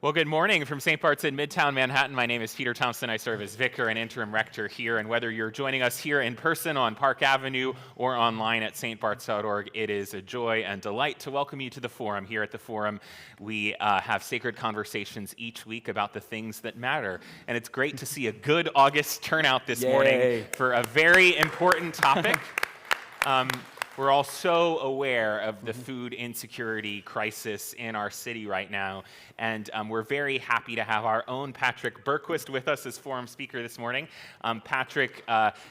Well, good morning from St. Bart's in Midtown Manhattan. My name is Peter Thompson. I serve as vicar and interim rector here. And whether you're joining us here in person on Park Avenue or online at stbarts.org, it is a joy and delight to welcome you to the Forum. Here at the Forum, we have sacred conversations each week about the things that matter. And it's great to see a good August turnout this morning for a very important topic. We're all so aware of the food insecurity crisis in our city right now, and we're very happy to have our own Patrick Bergquist with us as forum speaker this morning. Patrick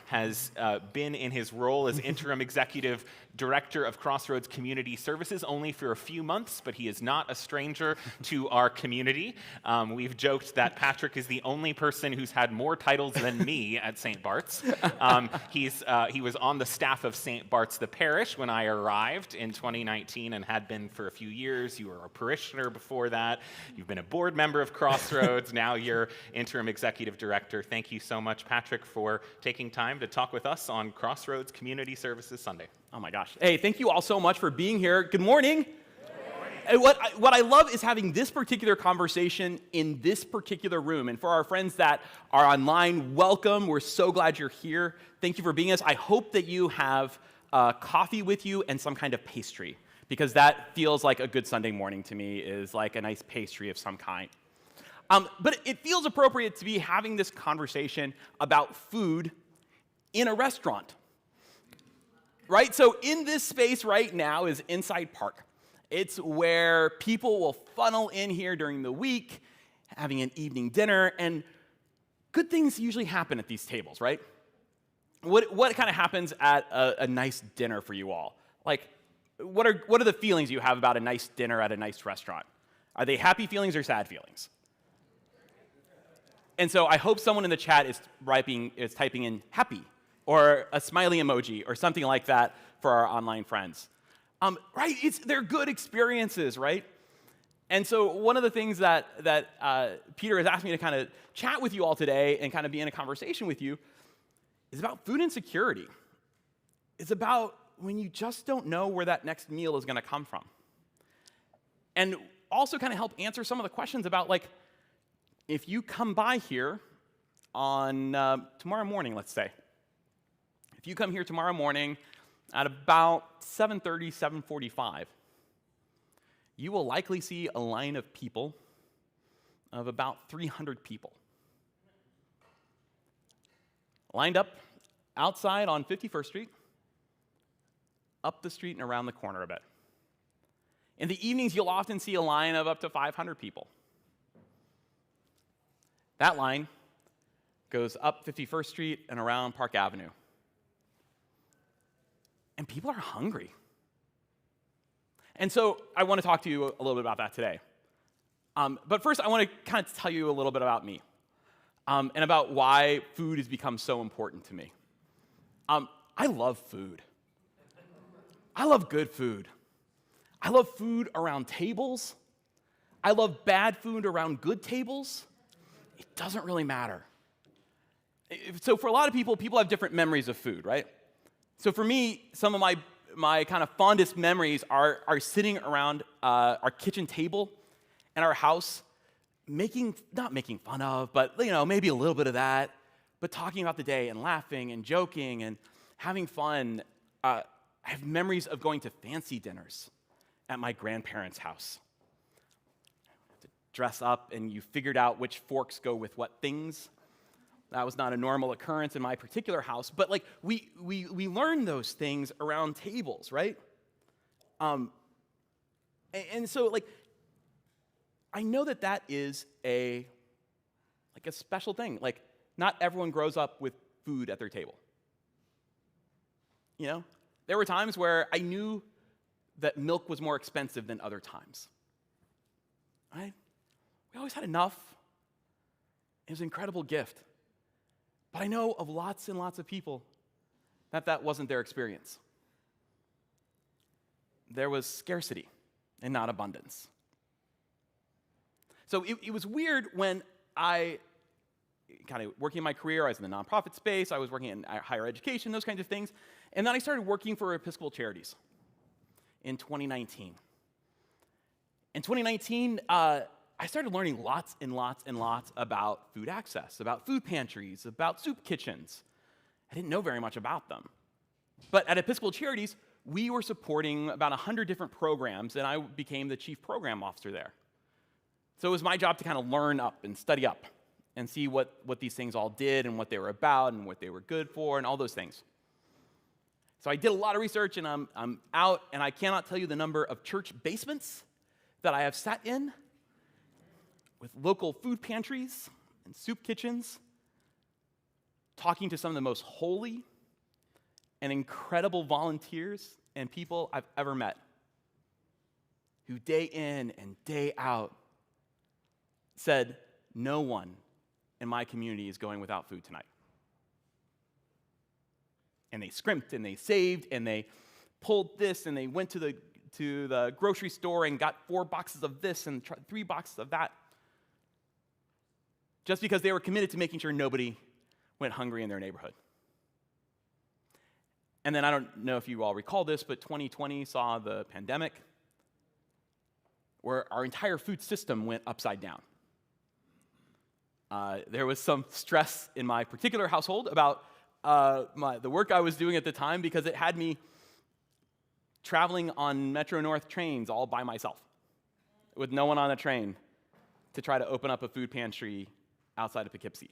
has been in his role as interim executive director of Crossroads Community Services only for a few months, but he is not a stranger to our community. We've joked that Patrick is the only person who's had more titles than me at St. Bart's. He was on the staff of St. Bart's the parish when I arrived in 2019 and had been for a few years. You were a parishioner before that. You've been a board member of Crossroads. Now you're interim executive director. Thank you so much, Patrick, for taking time to talk with us on Crossroads Community Services Sunday. Oh my gosh. Hey, thank you all so much for being here. Good morning. And what I love is having this particular conversation in this particular room. And for our friends that are online, welcome. We're so glad you're here. Thank you for being us. I hope that you have coffee with you and some kind of pastry, because that feels like a good Sunday morning to me, is like a nice pastry of some kind. But it feels appropriate to be having this conversation about food in a restaurant. Right? So in this space right now is Inside Park. It's where people will funnel in here during the week, having an evening dinner, and good things usually happen at these tables, right? What kind of happens at a nice dinner for you all? Like, what are the feelings you have about a nice dinner at a nice restaurant? Are they happy feelings or sad feelings? And so I hope someone in the chat is typing in happy, or a smiley emoji, or something like that for our online friends. Right? They're good experiences, right? And so one of the things that Peter has asked me to kind of chat with you all today and kind of be in a conversation with you is about food insecurity. It's about when you just don't know where that next meal is going to come from. And also kind of help answer some of the questions about, like, if you come by here on tomorrow morning, let's say. If you come here tomorrow morning at about 7:30, 7:45, you will likely see a line of people of about 300 people lined up outside on 51st Street, up the street and around the corner a bit. In the evenings, you'll often see a line of up to 500 people. That line goes up 51st Street and around Park Avenue. And people are hungry. And so I want to talk to you a little bit about that today. But first, I want to kind of tell you a little bit about me and about why food has become so important to me. I love food. I love good food. I love food around tables. I love bad food around good tables. It doesn't really matter. So for a lot of people have different memories of food, right? So for me, some of my kind of fondest memories are sitting around our kitchen table in our house, not making fun of, but maybe a little bit of that, but talking about the day and laughing and joking and having fun. I have memories of going to fancy dinners at my grandparents' house. To dress up and you figured out which forks go with what things. That was not a normal occurrence in my particular house, but like we learn those things around tables, right? And so like I know that is a special thing. Like, not everyone grows up with food at their table. There were times where I knew that milk was more expensive than other times. Right? We always had enough. It was an incredible gift. But I know of lots and lots of people that wasn't their experience. There was scarcity and not abundance. So it was weird when I kind of working in my career. I was in the nonprofit space. I was working in higher education, those kinds of things. And then I started working for Episcopal Charities in 2019. In 2019, I started learning lots and lots and lots about food access, about food pantries, about soup kitchens. I didn't know very much about them. But at Episcopal Charities, we were supporting about 100 different programs, and I became the chief program officer there. So it was my job to kind of learn up and study up and see what these things all did and what they were about and what they were good for and all those things. So I did a lot of research, and I'm out, and I cannot tell you the number of church basements that I have sat in with local food pantries and soup kitchens, talking to some of the most holy and incredible volunteers and people I've ever met, who day in and day out said, no one in my community is going without food tonight. And they scrimped and they saved and they pulled this and they went to the grocery store and got 4 boxes of this and 3 boxes of that, just because they were committed to making sure nobody went hungry in their neighborhood. And then I don't know if you all recall this, but 2020 saw the pandemic, where our entire food system went upside down. There was some stress in my particular household about the work I was doing at the time, because it had me traveling on Metro North trains all by myself, with no one on the train, to try to open up a food pantry outside of Poughkeepsie.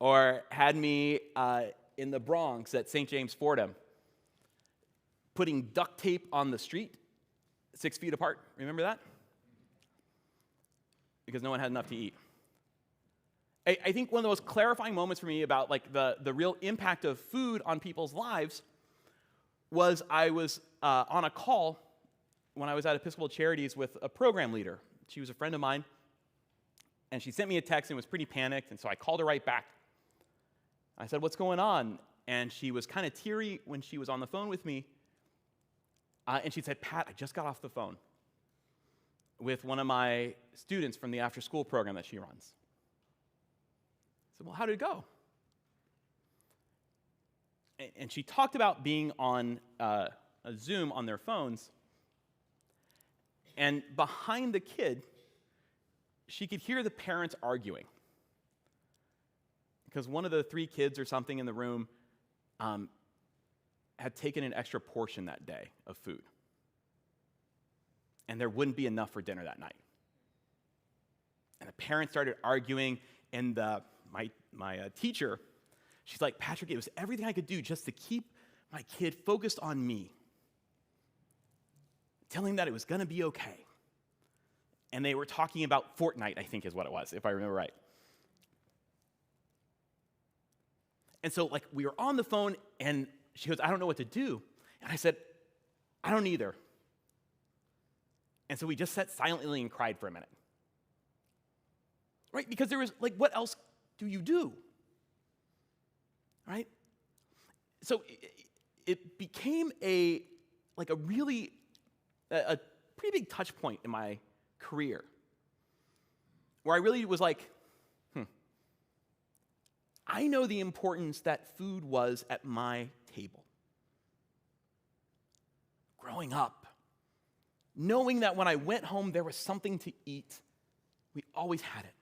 Or had me in the Bronx at St. James Fordham, putting duct tape on the street 6 feet apart. Remember that? Because no one had enough to eat. I think one of the most clarifying moments for me about like the real impact of food on people's lives was I was on a call when I was at Episcopal Charities with a program leader. She was a friend of mine, and she sent me a text and was pretty panicked, and so I called her right back. I said, what's going on? And she was kind of teary when she was on the phone with me, and she said, Pat, I just got off the phone with one of my students from the after-school program that she runs. I said, well, how did it go? And she talked about being on a Zoom on their phones, and behind the kid, she could hear the parents arguing, because one of the 3 kids or something in the room had taken an extra portion that day of food, and there wouldn't be enough for dinner that night. And the parents started arguing, and my teacher, she's like, Patrick, it was everything I could do just to keep my kid focused on me, telling him that it was going to be okay. And they were talking about Fortnite, I think is what it was, if I remember right. And so, like, we were on the phone, and she goes, I don't know what to do. And I said, I don't either. And so we just sat silently and cried for a minute. Right? Because there was, like, what else do you do? Right? So it became a pretty big touch point in my career, where I really was like, I know the importance that food was at my table. Growing up, knowing that when I went home there was something to eat, we always had it.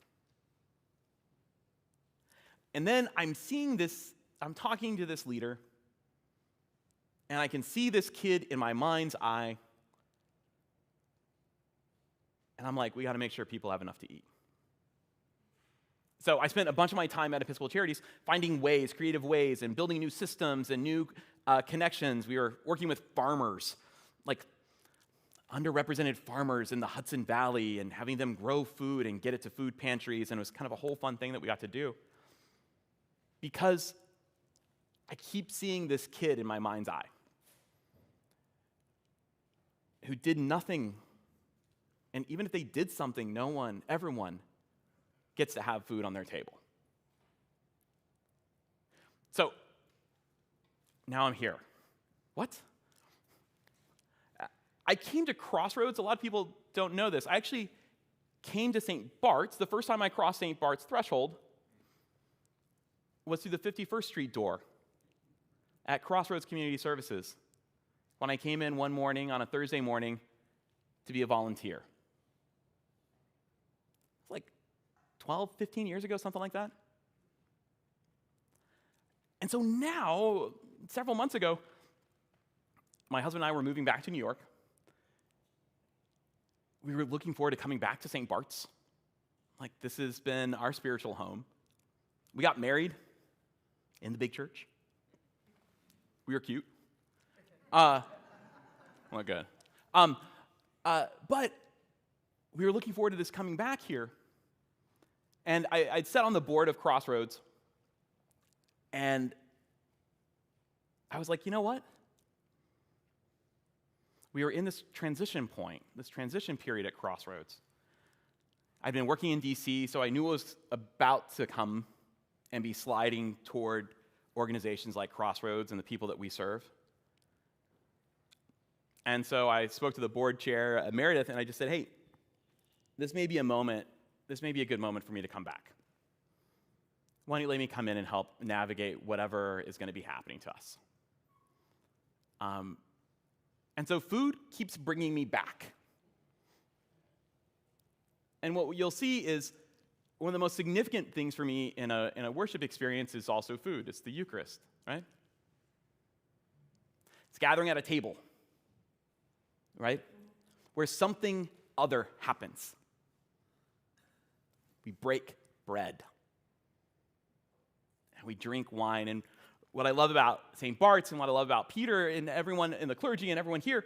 And then I'm talking to this leader, and I can see this kid in my mind's eye, and I'm like, we got to make sure people have enough to eat. So I spent a bunch of my time at Episcopal Charities finding ways, creative ways, and building new systems and new connections. We were working with farmers, like underrepresented farmers in the Hudson Valley, and having them grow food and get it to food pantries, and it was kind of a whole fun thing that we got to do. Because I keep seeing this kid in my mind's eye who did nothing, and even if they did something, everyone gets to have food on their table. So now I'm here. What? I came to Crossroads. A lot of people don't know this. I actually came to St. Bart's. The first time I crossed St. Bart's threshold was through the 51st Street door at Crossroads Community Services, when I came in one morning on a Thursday morning to be a volunteer. like 12, 15 years ago, something like that. And so now, several months ago, my husband and I were moving back to New York. We were looking forward to coming back to St. Bart's. Like, this has been our spiritual home. We got married in the big church. We were cute. Well, good. But we were looking forward to this coming back here. And I'd sat on the board of Crossroads, and I was like, you know what? We were in this transition point, this transition period at Crossroads. I'd been working in DC, so I knew it was about to come and be sliding toward organizations like Crossroads and the people that we serve. And so I spoke to the board chair, Meredith, and I just said, hey, this may be a good moment for me to come back. Why don't you let me come in and help navigate whatever is going to be happening to us? And so food keeps bringing me back. And what you'll see is one of the most significant things for me in a worship experience is also food. It's the Eucharist, right? It's gathering at a table, right? Where something other happens. We break bread. And we drink wine. And what I love about St. Bart's and what I love about Peter and everyone in the clergy and everyone here,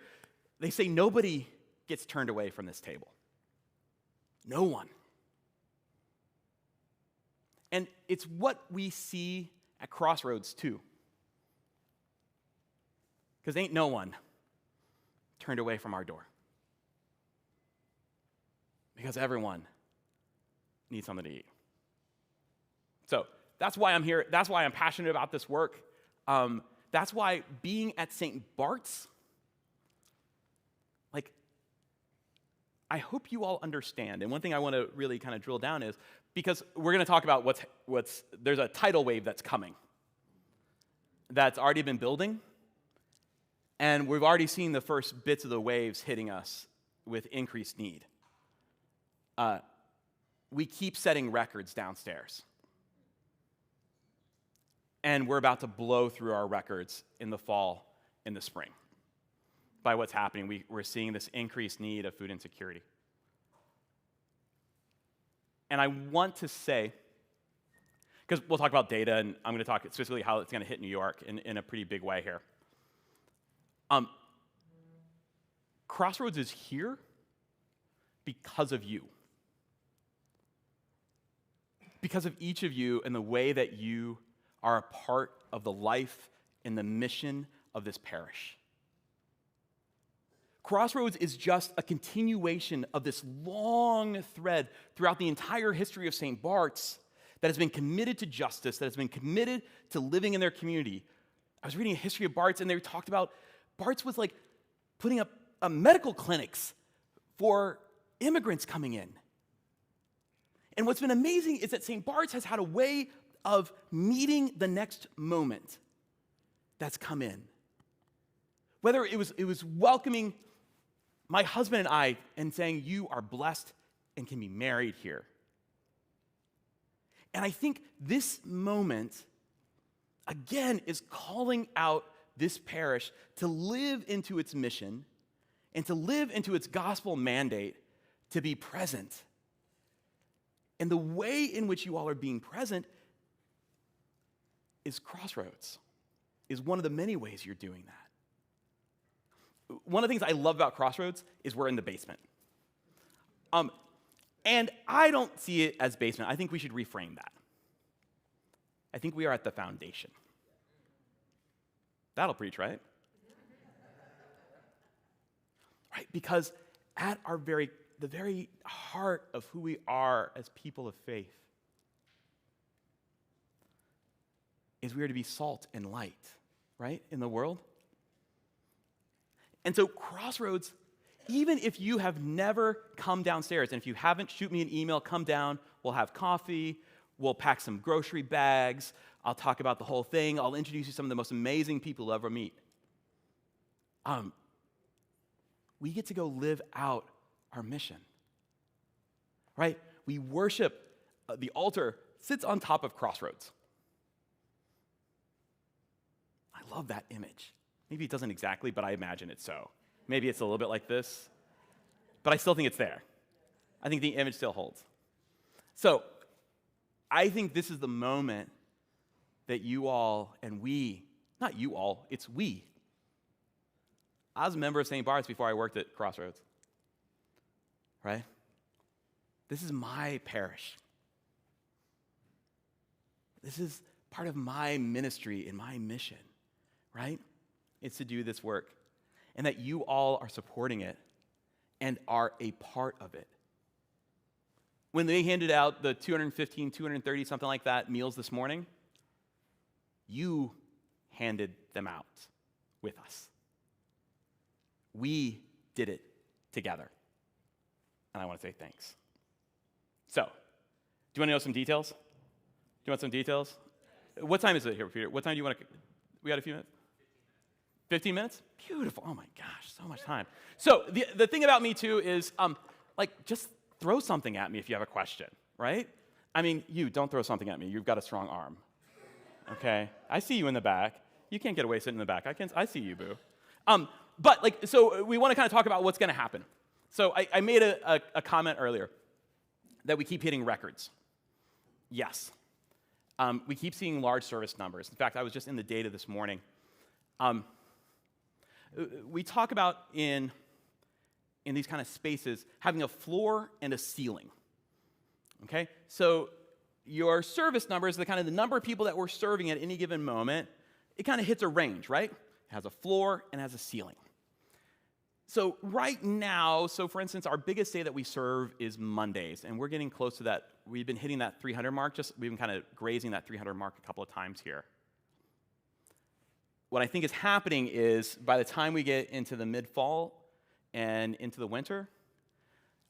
they say nobody gets turned away from this table. No one. And it's what we see at Crossroads too. Because ain't no one turned away from our door. Because everyone needs something to eat. So that's why I'm here. That's why I'm passionate about this work. That's why being at St. Bart's, like, I hope you all understand. And one thing I want to really kind of drill down is, because we're going to talk about there's a tidal wave that's coming, that's already been building, and we've already seen the first bits of the waves hitting us with increased need. We keep setting records downstairs. And we're about to blow through our records in the fall, in the spring. By what's happening, we're seeing this increased need of food insecurity. And I want to say, because we'll talk about data, and I'm going to talk specifically how it's going to hit New York in a pretty big way here. Crossroads is here because of you. Because of each of you and the way that you are a part of the life and the mission of this parish. Crossroads is just a continuation of this long thread throughout the entire history of St. Bart's that has been committed to justice, that has been committed to living in their community. I was reading a history of Bart's, and they talked about Bart's was like putting up medical clinics for immigrants coming in. And what's been amazing is that St. Bart's has had a way of meeting the next moment that's come in. Whether it was welcoming my husband and I and saying, you are blessed and can be married here. And I think this moment, again, is calling out this parish to live into its mission and to live into its gospel mandate to be present. And the way in which you all are being present is Crossroads, is one of the many ways you're doing that. One of the things I love about Crossroads is we're in the basement. And I don't see it as basement. I think we should reframe that. I think we are at the foundation. That'll preach, right? Right, because at the very heart of who we are as people of faith is we are to be salt and light, right, in the world. And so Crossroads, even if you have never come downstairs, and if you haven't, shoot me an email, come down, we'll have coffee, we'll pack some grocery bags, I'll talk about the whole thing, I'll introduce you to some of the most amazing people you'll ever meet. We get to go live out our mission, right? We worship, the altar sits on top of Crossroads. I love that image. Maybe it doesn't exactly, but I imagine it so. Maybe it's a little bit like this, but I still think it's there. I think the image still holds. So I think this is the moment that you all and we, not you all, it's we. I was a member of St. Bart's before I worked at Crossroads, right? This is my parish. This is part of my ministry and my mission, right? It's to do this work. And that you all are supporting it and are a part of it. When they handed out the 215, 230, something like that, meals this morning, you handed them out with us. We did it together. And I want to say thanks. So, do you want to know some details? Do you want some details? What time is it here, Peter? What time do you want to... We got a few minutes? 15 minutes? Beautiful. Oh my gosh, so much time. So, the thing about me, too, is, just throw something at me if you have a question, right? I mean, don't throw something at me. You've got a strong arm. Okay? I see you in the back. You can't get away sitting in the back. I see you, boo. So we want to kind of talk about what's going to happen. So I made a comment earlier that we keep hitting records. Yes. We keep seeing large service numbers. In fact, I was just in the data this morning. We talk about in these kind of spaces having a floor and a ceiling. Okay? So your service numbers, the number of people that we're serving at any given moment, it kind of hits a range, right? It has a floor and has a ceiling. So right now, for instance, our biggest day that we serve is Mondays, and we're getting close to that. We've been hitting that 300 mark, we've been kind of grazing that 300 mark a couple of times here. What I think is happening is by the time we get into the mid-fall and into the winter,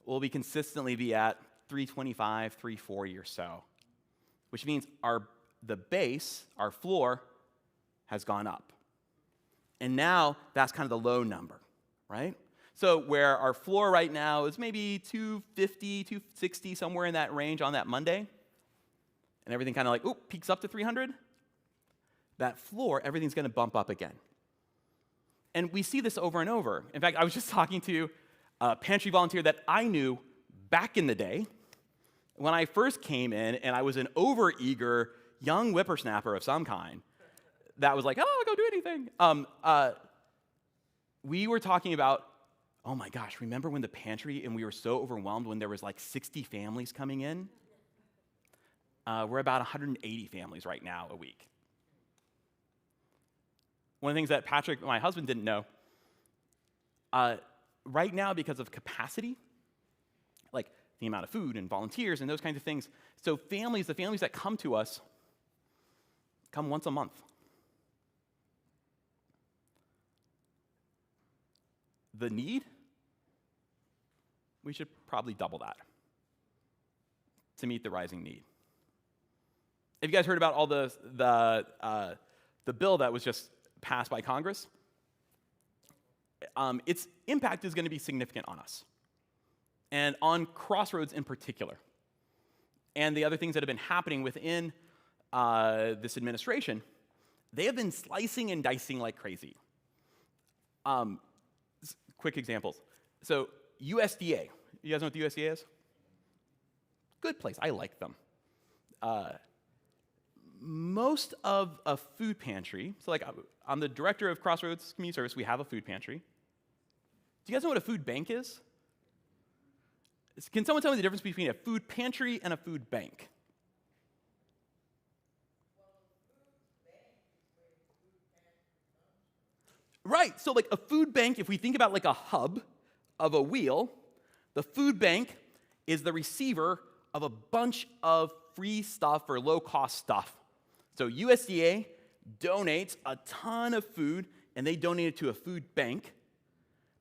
we'll consistently be at 325, 340 or so, which means the base, our floor, has gone up. And now that's kind of the low number, right? So where our floor right now is maybe 250, 260, somewhere in that range on that Monday, and everything kind of peaks up to 300, that floor, everything's going to bump up again. And we see this over and over. In fact, I was just talking to a pantry volunteer that I knew back in the day when I first came in, and I was an overeager young whippersnapper of some kind that was like, oh, I'll go do anything. We were talking about, oh my gosh, remember when the pantry, and we were so overwhelmed when there was 60 families coming in? We're about 180 families right now a week. One of the things that Patrick, my husband, didn't know, right now because of capacity, the amount of food and volunteers and those kinds of things, so the families that come to us come once a month. The need, we should probably double that to meet the rising need. Have you guys heard about all the bill that was just passed by Congress? Its impact is going to be significant on us, and on Crossroads in particular. And the other things that have been happening within this administration, they have been slicing and dicing like crazy. Quick examples. So USDA, you guys know what the USDA is? Good place, I like them. Most of a food pantry, so I'm the director of Crossroads Community Service, we have a food pantry. Do you guys know what a food bank is? Can someone tell me the difference between a food pantry and a food bank? Right, so a food bank, if we think about a hub of a wheel, the food bank is the receiver of a bunch of free stuff or low-cost stuff. So USDA donates a ton of food, and they donate it to a food bank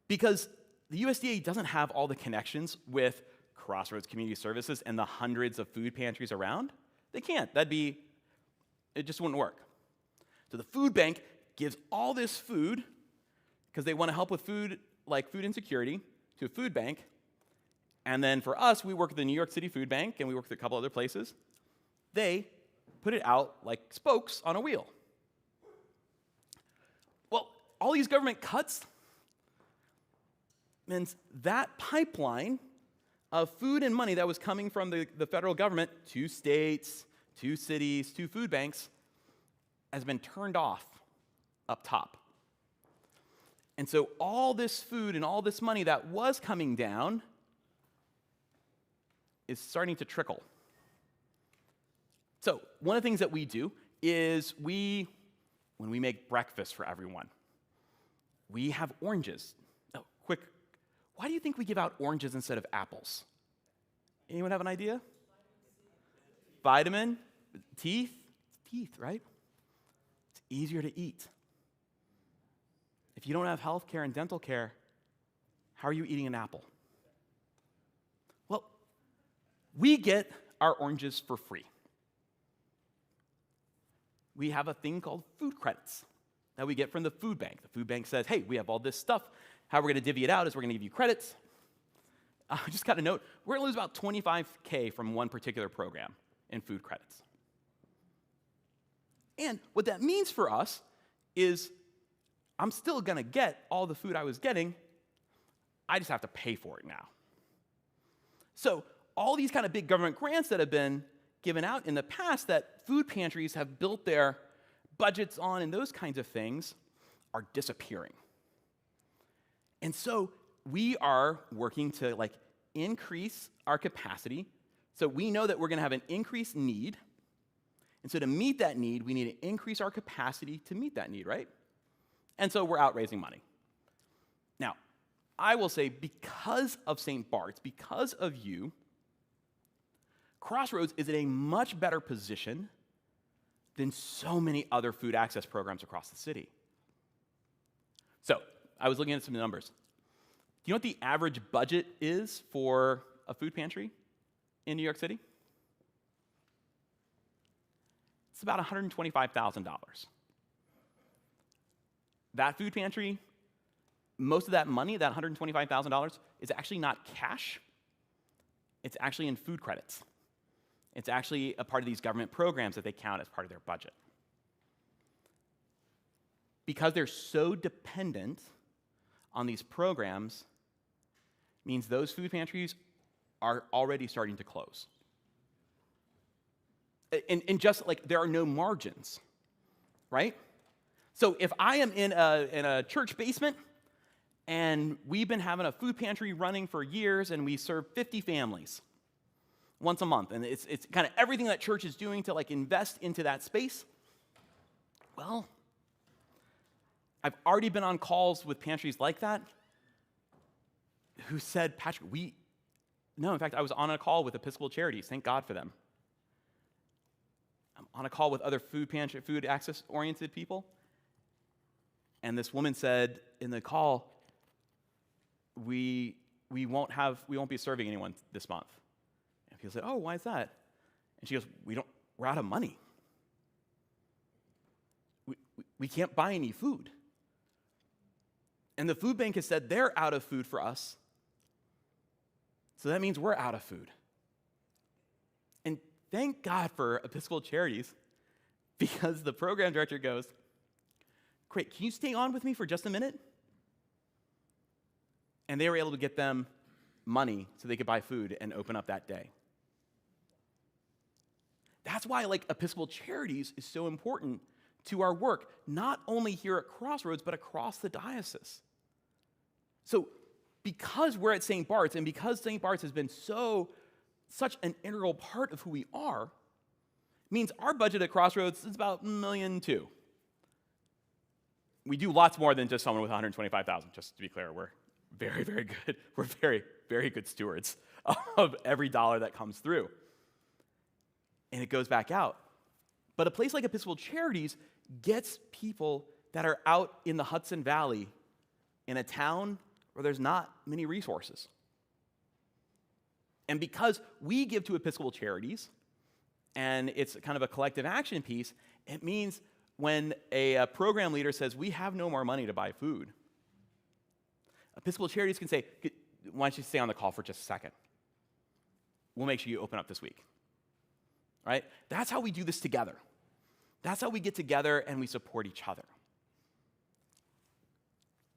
because the USDA doesn't have all the connections with Crossroads Community Services and the hundreds of food pantries around. They can't. It just wouldn't work. So the food bank gives all this food, because they want to help with food, like food insecurity, to a food bank, And then for us, we work at the New York City Food Bank, and we work at a couple other places. They put it out like spokes on a wheel. Well, all these government cuts means that pipeline of food and money that was coming from the federal government to states, to cities, to food banks, has been turned off up top. And so all this food and all this money that was coming down is starting to trickle. So one of the things that we do is when we make breakfast for everyone, we have oranges. Oh, quick, why do you think we give out oranges instead of apples? Anyone have an idea? Vitamin, teeth, right? It's easier to eat. If you don't have health care and dental care, how are you eating an apple? Well, we get our oranges for free. We have a thing called food credits that we get from the food bank. The food bank says, hey, we have all this stuff. How we're going to divvy it out is we're going to give you credits. I just got a note. We're going to lose about $25K from one particular program in food credits. And what that means for us is I'm still going to get all the food I was getting. I just have to pay for it now. So all these kind of big government grants that have been given out in the past that food pantries have built their budgets on and those kinds of things are disappearing. And so we are working to increase our capacity. So we know that we're going to have an increased need. And so to meet that need, we need to increase our capacity to meet that need, right? And so we're out raising money. Now, I will say because of St. Bart's, because of you, Crossroads is in a much better position than so many other food access programs across the city. So, I was looking at some numbers. Do you know what the average budget is for a food pantry in New York City? It's about $125,000. That food pantry, most of that money, that $125,000, is actually not cash. It's actually in food credits. It's actually a part of these government programs that they count as part of their budget. Because they're so dependent on these programs, means those food pantries are already starting to close. And just there are no margins, right? So if I am in a church basement and we've been having a food pantry running for years and we serve 50 families once a month, and it's kind of everything that church is doing to invest into that space, well, I've already been on calls with pantries like that who said, Patrick, no, in fact, I was on a call with Episcopal Charities, thank God for them. I'm on a call with other food access-oriented people, and this woman said in the call, we won't be serving anyone this month. And people said, oh, why is that? And she goes, we're out of money. We can't buy any food. And the food bank has said they're out of food for us. So that means we're out of food. And thank God for Episcopal Charities, because the program director goes, great, can you stay on with me for just a minute? And they were able to get them money so they could buy food and open up that day. That's why Episcopal Charities is so important to our work, not only here at Crossroads, but across the diocese. So because we're at St. Bart's, and because St. Bart's has been such an integral part of who we are, means our budget at Crossroads is about $1.2 million. We do lots more than just someone with $125,000, just to be clear. We're very, very good. We're very, very good stewards of every dollar that comes through. And it goes back out. But a place like Episcopal Charities gets people that are out in the Hudson Valley in a town where there's not many resources. And because we give to Episcopal Charities, and it's kind of a collective action piece, it means when a program leader says, we have no more money to buy food, Episcopal Charities can say, why don't you stay on the call for just a second? we'll make sure you open up this week. Right? That's how we do this together. That's how we get together and we support each other.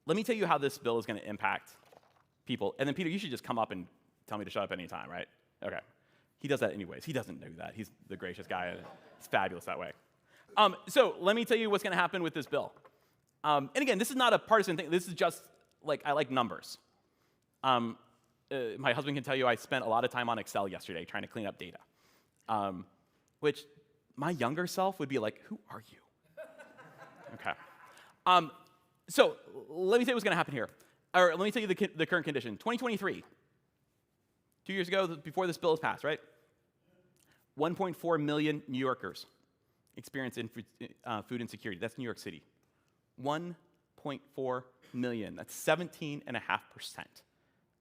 Let me tell you how this bill is going to impact people. And then, Peter, you should just come up and tell me to shut up any time, right? Okay. He does that anyways. He doesn't do that. He's the gracious guy. It's fabulous that way. So let me tell you what's going to happen with this bill. And again, this is not a partisan thing. This is just, I like numbers. My husband can tell you I spent a lot of time on Excel yesterday trying to clean up data, which my younger self would be like, who are you? Okay. So let me tell you what's going to happen here. Or let me tell you the current condition. 2023, 2 years ago, before this bill is passed, right? 1.4 million New Yorkers experience food insecurity. That's New York City. 1.4 million. That's 17.5%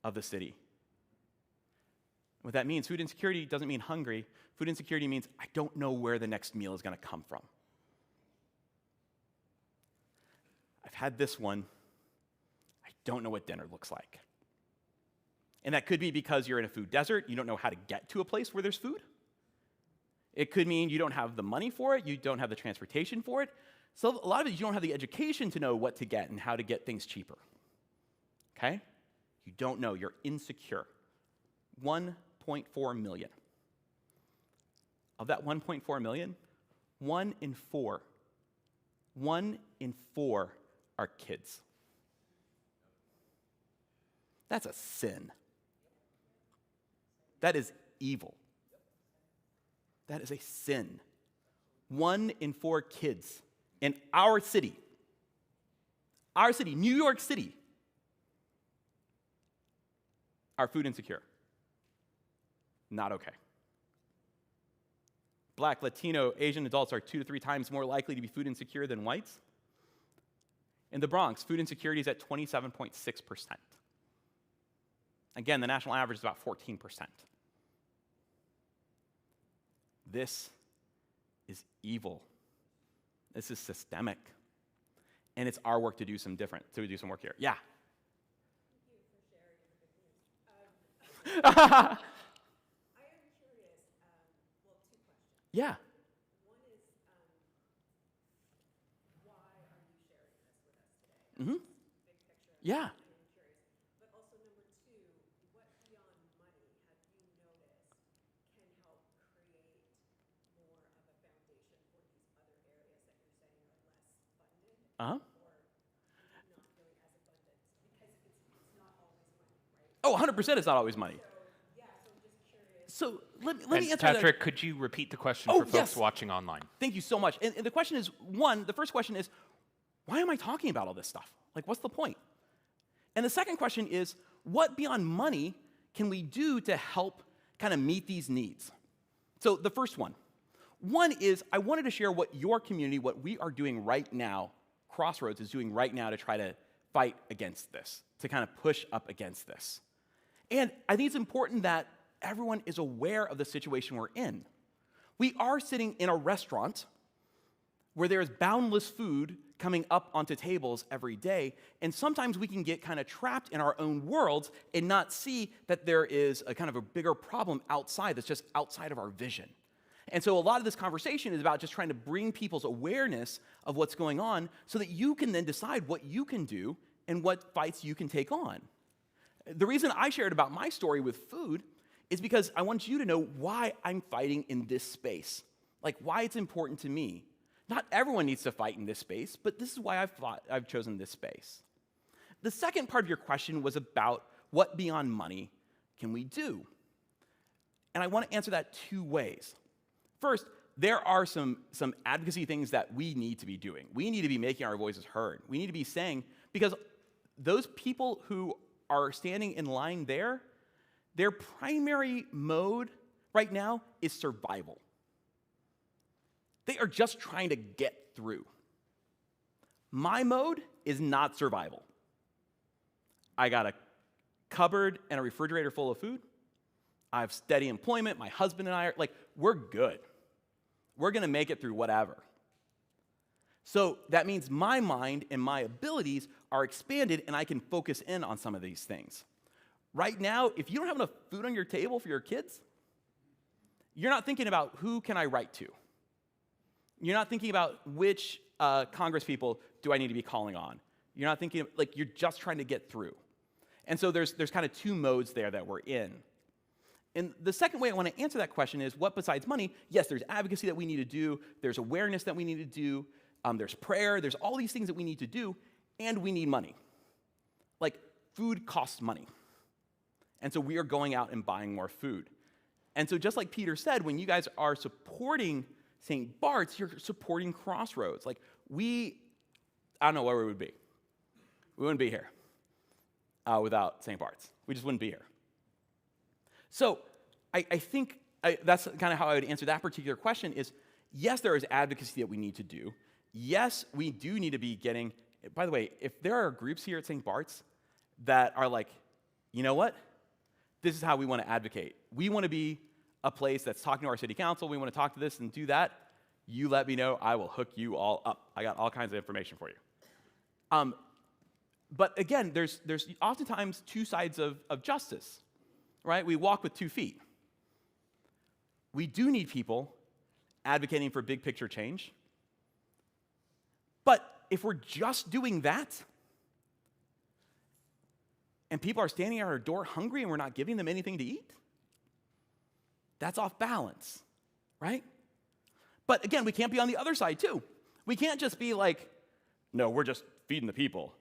of the city. What that means, food insecurity doesn't mean hungry. Food insecurity means I don't know where the next meal is going to come from. I've had this one. I don't know what dinner looks like. And that could be because you're in a food desert. You don't know how to get to a place where there's food. It could mean you don't have the money for it. You don't have the transportation for it. So a lot of it, you don't have the education to know what to get and how to get things cheaper. Okay? You don't know. You're insecure. 1.4 million. Of that 1.4 million, 1 in 4 are kids. That's a sin. That is evil. That is a sin. 1 in 4 kids in our city, New York City, are food insecure. Not okay. Black, Latino, Asian adults are 2 to 3 times more likely to be food insecure than whites. In the Bronx, food insecurity is at 27.6%. Again, the national average is about 14%. This is evil. This is systemic. And it's our work to do some work here. Yeah. Thank you for sharing the good news. I am curious, well, 2 questions. Yeah. One is, why are you sharing this with us today? Mm-hmm. Big picture. Yeah. I'm curious. But also, number 2, what beyond money have you noticed can help create more of a foundation for these other areas that you're saying are less funded? Uh-huh. Or maybe not really as abundant? Because it's not always money, right? Oh, 100% it's not always money. So I'm just curious. So let me answer Patrick, that. could you repeat the question Oh, for folks yes. watching online? Thank you so much. And the question is, the first question is, why am I talking about all this stuff? What's the point? And the second question is, what beyond money can we do to help kind of meet these needs? So the first one is I wanted to share what your community, what we are doing right now, Crossroads is doing right now to try to fight against this, to kind of push up against this. And I think it's important that everyone is aware of the situation we're in. We are sitting in a restaurant where there is boundless food coming up onto tables every day, and sometimes we can get kind of trapped in our own worlds and not see that there is a kind of a bigger problem outside that's just outside of our vision. And so a lot of this conversation is about just trying to bring people's awareness of what's going on so that you can then decide what you can do and what fights you can take on. The reason I shared about my story with food is because I want you to know why I'm fighting in this space, why it's important to me. Not everyone needs to fight in this space, but this is why I've chosen this space. The second part of your question was about what beyond money can we do? And I want to answer that 2 ways. First, there are some advocacy things that we need to be doing. We need to be making our voices heard. We need to be saying, because those people who are standing in line there, their primary mode right now is survival. They are just trying to get through. My mode is not survival. I got a cupboard and a refrigerator full of food. I have steady employment. My husband and I are we're good. We're going to make it through whatever. So that means my mind and my abilities are expanded and I can focus in on some of these things. Right now, if you don't have enough food on your table for your kids, you're not thinking about who can I write to. You're not thinking about which Congress people do I need to be calling on. You're not thinking, like, you're just trying to get through. And so there's kind of two modes there that we're in. And the second way I want to answer that question is, what besides money? Yes, there's advocacy that we need to do. There's awareness that we need to do. There's prayer. There's all these things that we need to do. And we need money. Like, food costs money. And so we are going out and buying more food. And so just like Peter said, when you guys are supporting St. Bart's, you're supporting Crossroads. Like, I don't know where we would be. We wouldn't be here without St. Bart's. We just wouldn't be here. So I think that's kind of how I would answer that particular question is, yes, there is advocacy that we need to do. Yes, we do need to be getting, by the way, if there are groups here at St. Bart's that are like, you know what? This is how we want to advocate. We want to be a place that's talking to our city council. We want to talk to this and do that. You let me know. I will hook you all up. I got all kinds of information for you. But again, there's oftentimes two sides of justice, right? We walk with 2 feet. We do need people advocating for big picture change. But if we're just doing that, and people are standing at our door hungry and we're not giving them anything to eat, that's off balance, right? But again, we can't be on the other side too. We can't just be like, no, we're just feeding the people,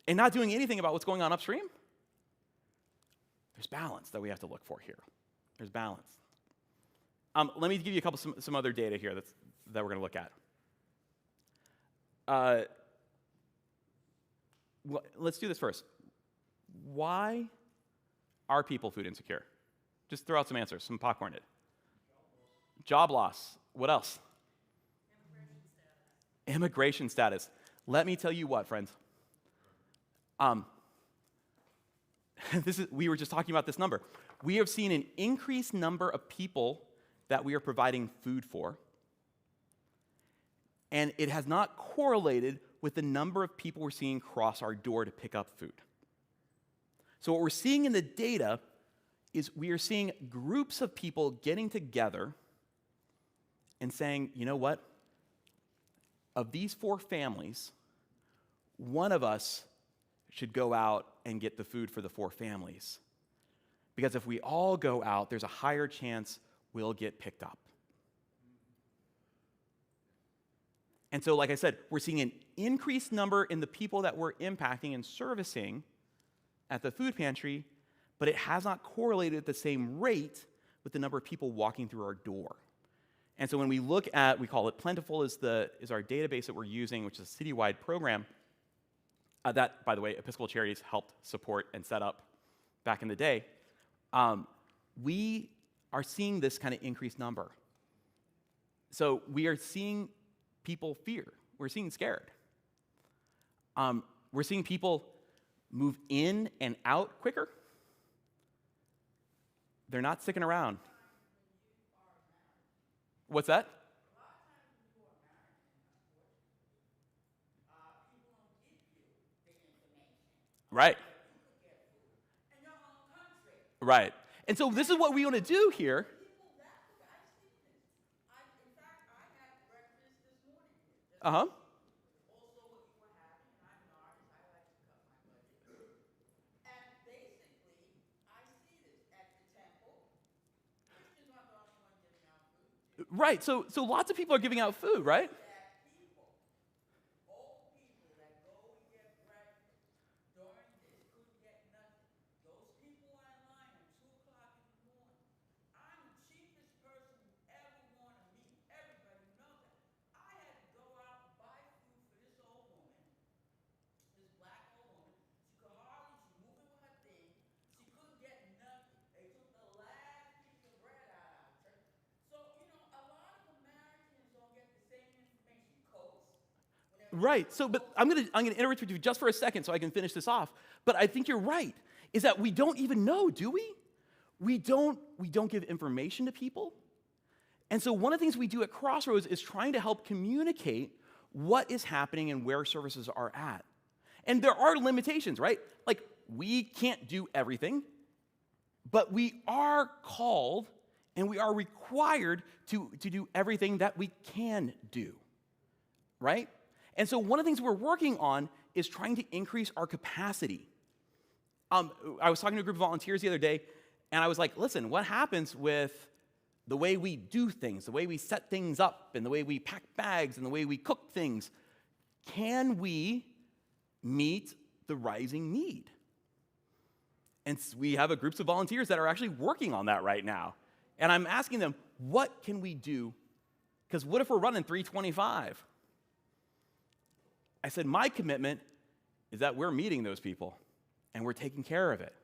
and not doing anything about what's going on upstream. There's balance that we have to look for here. There's balance. Let me give you a couple some other data here that we're going to look at. Let's do this first. Why are people food insecure? Just throw out some answers, some popcorn it. Job loss. What else? Immigration status. Let me tell you what, friends. We were just talking about this number. We have seen an increased number of people that we are providing food for, and it has not correlated with the number of people we're seeing cross our door to pick up food. So what we're seeing in the data is we are seeing groups of people getting together and saying, you know what? Of these 4 families, one of us should go out and get the food for the 4 families. Because if we all go out, there's a higher chance we'll get picked up. And so, like I said, we're seeing an increased number in the people that we're impacting and servicing at the food pantry, but it has not correlated at the same rate with the number of people walking through our door. And so when we look at, we call it Plentiful is our database that we're using, which is a citywide program that, by the way, Episcopal Charities helped support and set up back in the day. We are seeing this kind of increased number. So we are seeing people fear. We're seeing scared. We're seeing people move in and out quicker. They're not sticking around. What's that? Right. Right. And so this is what we want to do here. Uh-huh. Right. So lots of people are giving out food, right? Right. So, but I'm gonna interrupt with you just for a second so I can finish this off. But I think you're right. Is that we don't even know, do we? We don't give information to people. And so one of the things we do at Crossroads is trying to help communicate what is happening and where services are at. And there are limitations, right? Like, we can't do everything, but we are called And we are required to do everything that we can do, right? And so one of the things we're working on is trying to increase our capacity. I was talking to a group of volunteers the other day, and I was like, listen, what happens with the way we do things, the way we set things up, and the way we pack bags, and the way we cook things? Can we meet the rising need? And we have a group of volunteers that are actually working on that right now. And I'm asking them, what can we do? Because what if we're running 325? I said, my commitment is that we're meeting those people, and we're taking care of it.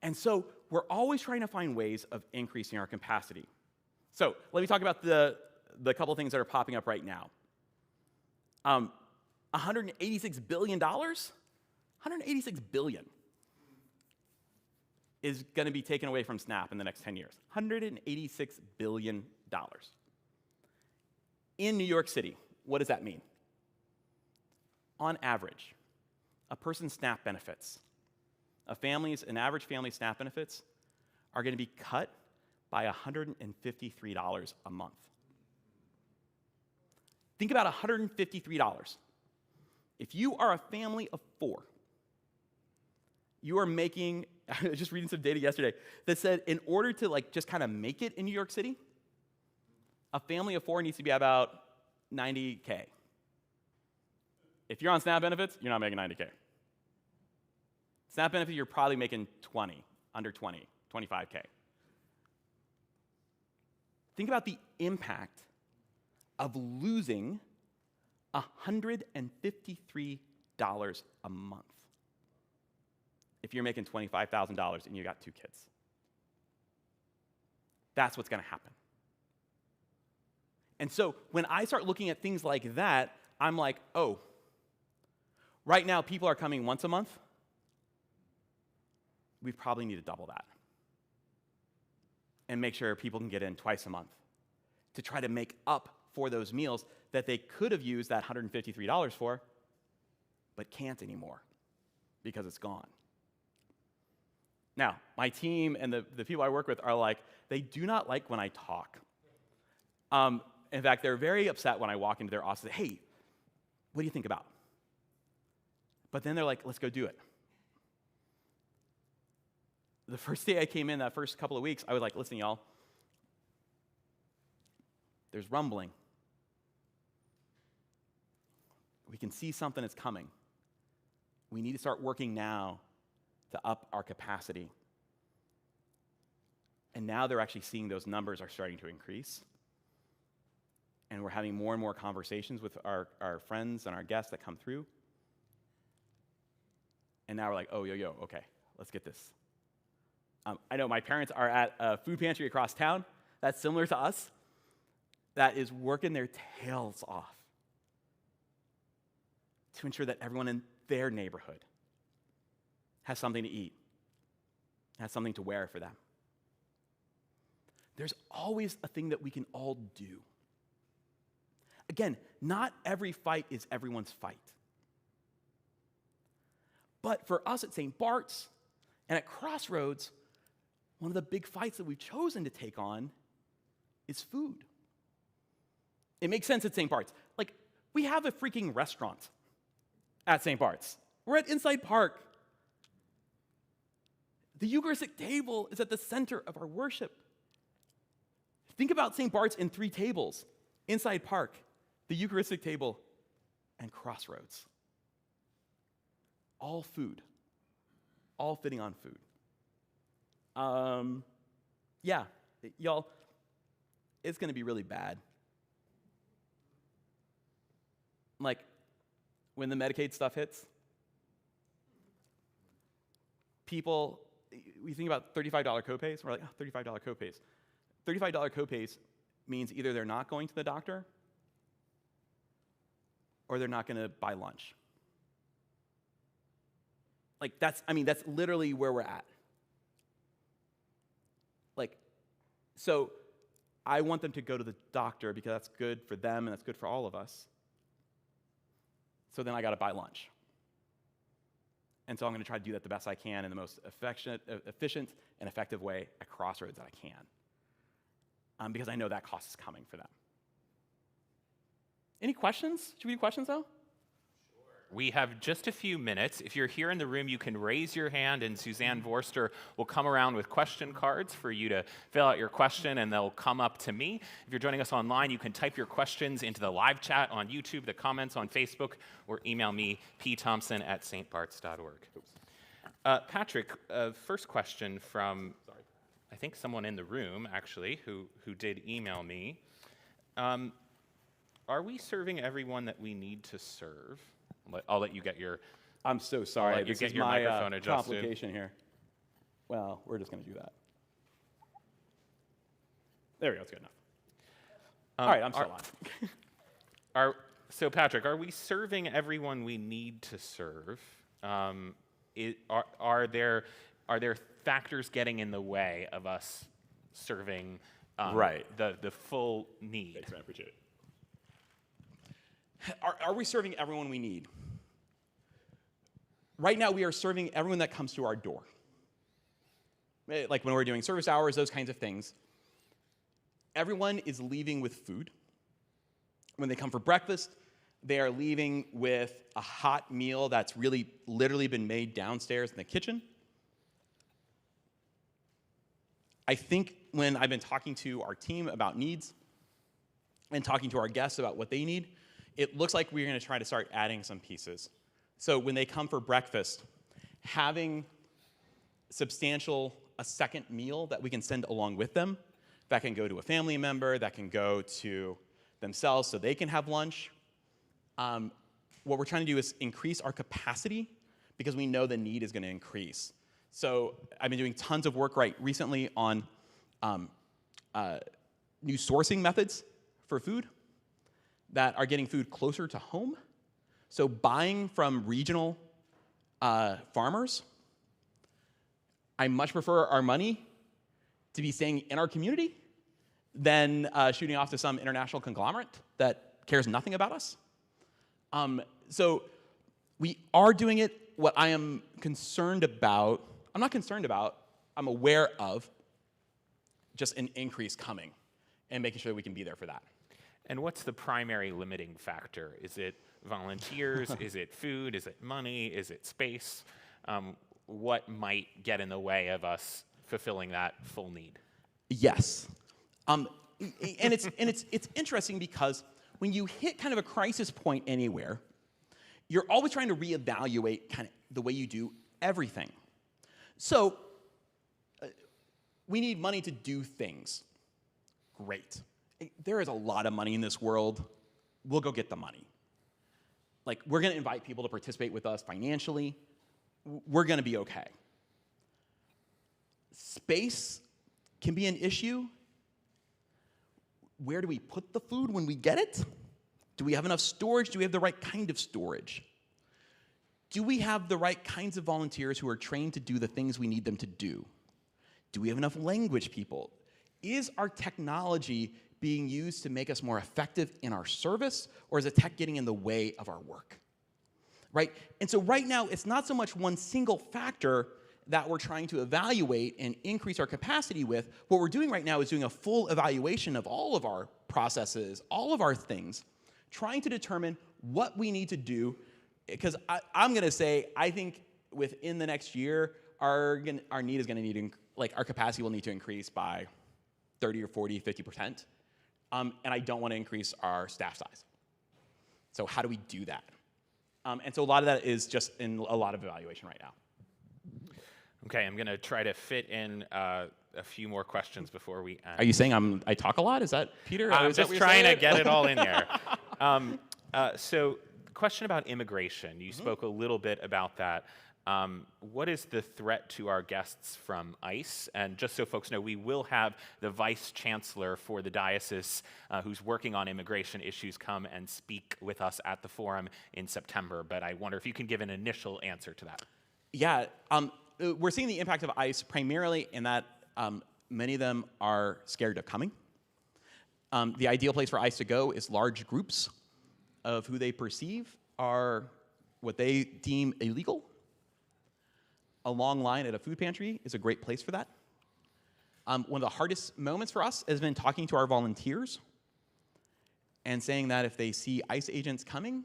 And so we're always trying to find ways of increasing our capacity. So let me talk about the couple things that are popping up right now. $186 billion? $186 billion is going to be taken away from SNAP in the next 10 years. $186 billion. In New York City, what does that mean? On average, a person's SNAP benefits, an average family's SNAP benefits are going to be cut by $153 a month. Think about $153. If you are a family of 4, you are making, I was just reading some data yesterday that said in order to just kind of make it in New York City, a family of 4 needs to be about $90K. If you're on SNAP benefits, you're not making $90K. SNAP benefits, you're probably making 20, under 20, 25K. Think about the impact of losing $153 a month if you're making $25,000 and you got 2 kids. That's what's going to happen. And so when I start looking at things like that, I'm like, oh, right now people are coming once a month. We probably need to double that and make sure people can get in twice a month to try to make up for those meals that they could have used that $153 for, but can't anymore because it's gone. Now, my team and the people I work with are like, they do not like when I talk. In fact, they're very upset when I walk into their office and say, hey, what do you think about? But then they're like, let's go do it. The first day I came in, that first couple of weeks, I was like, listen, y'all, there's rumbling. We can see something is coming. We need to start working now to up our capacity. And now they're actually seeing those numbers are starting to increase. And we're having more and more conversations with our friends and our guests that come through. And now we're like, oh, okay, let's get this. I know my parents are at a food pantry across town that's similar to us that is working their tails off to ensure that everyone in their neighborhood has something to eat, has something to wear for them. There's always a thing that we can all do. Again, not every fight is everyone's fight. But for us at St. Bart's and at Crossroads, one of the big fights that we've chosen to take on is food. It makes sense at St. Bart's. We have a freaking restaurant at St. Bart's. We're at Inside Park. The Eucharistic table is at the center of our worship. Think about St. Bart's in 3 tables: Inside Park, the Eucharistic table, and Crossroads. All food. All fitting on food. Yeah, y'all, it's going to be really bad. When the Medicaid stuff hits, people, we think about $35 copays. We're like, oh, $35 copays. $35 copays means either they're not going to the doctor or they're not going to buy lunch. That's literally where we're at. So I want them to go to the doctor because that's good for them and that's good for all of us. So then I got to buy lunch. And so I'm going to try to do that the best I can in the most efficient and effective way at Crossroads that I can, because I know that cost is coming for them. Any questions? Should we do questions, though? We have just a few minutes. If you're here in the room, you can raise your hand, and Suzanne Vorster will come around with question cards for you to fill out your question, and they'll come up to me. If you're joining us online, you can type your questions into the live chat on YouTube, the comments on Facebook, or email me, pthompson@stbarts.org. Patrick, first question from, I think someone in the room, actually, who did email me. Are we serving everyone that we need to serve? I'll let you get your. I'm so sorry. I'll let you this get is your my microphone adjusted. complication here. Well, we're just going to do that. There we go. It's good enough. All right, I'm still on. So, Patrick, are we serving everyone we need to serve? Are there factors getting in the way of us serving the full need? Thanks, man. I appreciate it. Are we serving everyone we need? Right now, we are serving everyone that comes to our door. Like when we're doing service hours, those kinds of things. Everyone is leaving with food. When they come for breakfast, they are leaving with a hot meal that's really literally been made downstairs in the kitchen. I think when I've been talking to our team about needs and talking to our guests about what they need, it looks like we're going to try to start adding some pieces. So when they come for breakfast, having a second meal that we can send along with them, that can go to a family member, that can go to themselves so they can have lunch. What we're trying to do is increase our capacity because we know the need is going to increase. So I've been doing tons of work recently on new sourcing methods for food that are getting food closer to home. So buying from regional farmers. I much prefer our money to be staying in our community than shooting off to some international conglomerate that cares nothing about us. So we are doing it. What I am concerned about, I'm not concerned about, I'm aware of just an increase coming and making sure that we can be there for that. And what's the primary limiting factor? Is it volunteers? Is it food? Is it money? Is it space? What might get in the way of us fulfilling that full need? Yes. And it's interesting because when you hit kind of a crisis point anywhere, you're always trying to reevaluate kind of the way you do everything. So we need money to do things. Great. There is a lot of money in this world. We'll go get the money. Like, we're going to invite people to participate with us financially. We're going to be okay. Space can be an issue. Where do we put the food when we get it? Do we have enough storage? Do we have the right kind of storage? Do we have the right kinds of volunteers who are trained to do the things we need them to do? Do we have enough language people? Is our technology being used to make us more effective in our service, or is the tech getting in the way of our work? Right? And so right now, it's not so much one single factor that we're trying to evaluate and increase our capacity with. What we're doing right now is doing a full evaluation of all of our processes, all of our things, trying to determine what we need to do. Because I'm going to say, I think within the next year, our need is going to need, our capacity will need to increase by 30 or 40, 50%. And I don't want to increase our staff size. So how do we do that? And so a lot of that is just in a lot of evaluation right now. Okay, I'm going to try to fit in a few more questions before we end. Are you saying I talk a lot? Is that Peter? I'm Is that just what you're trying to saying? get it all in there. So, question about immigration. You spoke a little bit about that. What is the threat to our guests from ICE? And just so folks know, we will have the vice chancellor for the diocese who's working on immigration issues come and speak with us at the forum in September. But I wonder if you can give an initial answer to that. Yeah, we're seeing the impact of ICE primarily in that many of them are scared of coming. The ideal place for ICE to go is large groups of who they perceive are what they deem illegal. A long line at a food pantry is a great place for that. One of the hardest moments for us has been talking to our volunteers and saying that if they see ICE agents coming,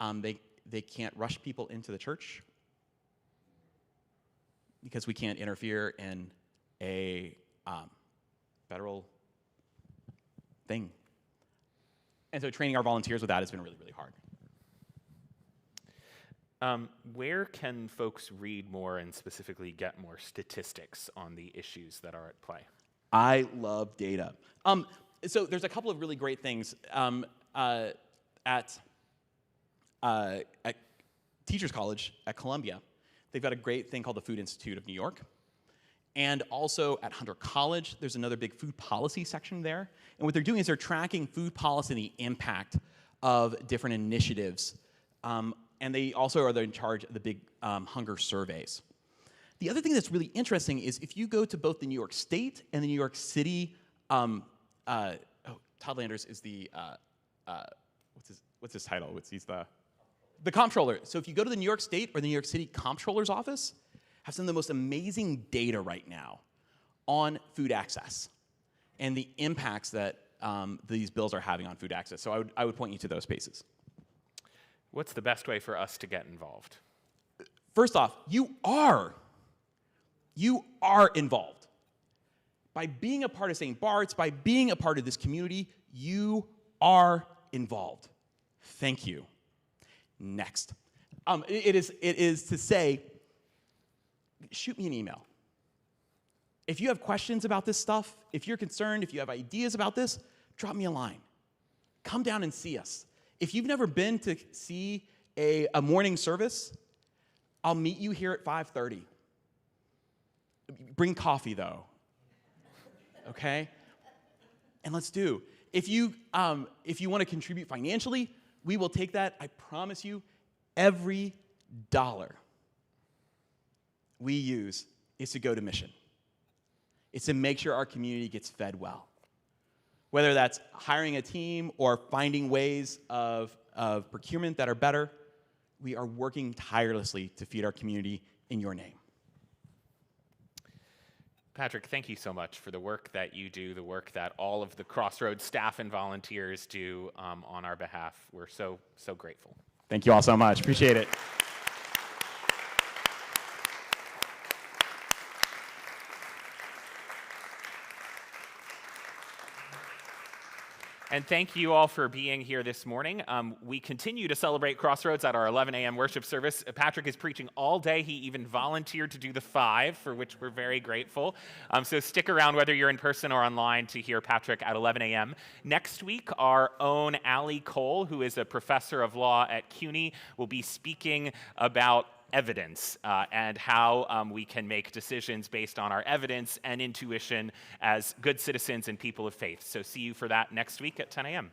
they can't rush people into the church because we can't interfere in a federal thing. And so training our volunteers with that has been really, really hard. Where can folks read more and specifically get more statistics on the issues that are at play? I love data. So there's a couple of really great things at Teachers College at Columbia. They've got a great thing called the Food Institute of New York. And also at Hunter College, there's another big food policy section there. And what they're doing is they're tracking food policy and the impact of different initiatives. And they also are in charge of the big hunger surveys. The other thing that's really interesting is if you go to both the New York State and the New York City, Todd Landers is the, what's his title? He's the comptroller. So if you go to the New York State or the New York City comptroller's office, have some of the most amazing data right now on food access and the impacts that these bills are having on food access. So I would point you to those spaces. What's the best way for us to get involved? First off, you are involved. By being a part of St. Bart's, by being a part of this community, you are involved. Thank you. Next. It is to say, shoot me an email. If you have questions about this stuff, if you're concerned, if you have ideas about this, drop me a line. Come down and see us. If you've never been to see a morning service, I'll meet you here at 5:30. Bring coffee, though. Okay? And let's do. If you want to contribute financially, we will take that. I promise you, every dollar we use is to go to mission. It's to make sure our community gets fed well. Whether that's hiring a team or finding ways of procurement that are better, we are working tirelessly to feed our community in your name. Patrick, thank you so much for the work that you do, the work that all of the Crossroads staff and volunteers do on our behalf. We're so grateful. Thank you all so much. Appreciate it. And thank you all for being here this morning. We continue to celebrate Crossroads at our 11 a.m. worship service. Patrick is preaching all day. He even volunteered to do the 5, for which we're very grateful. So stick around, whether you're in person or online, to hear Patrick at 11 a.m. Next week, our own Allie Cole, who is a professor of law at CUNY, will be speaking about evidence and how we can make decisions based on our evidence and intuition as good citizens and people of faith. So see you for that next week at 10 a.m.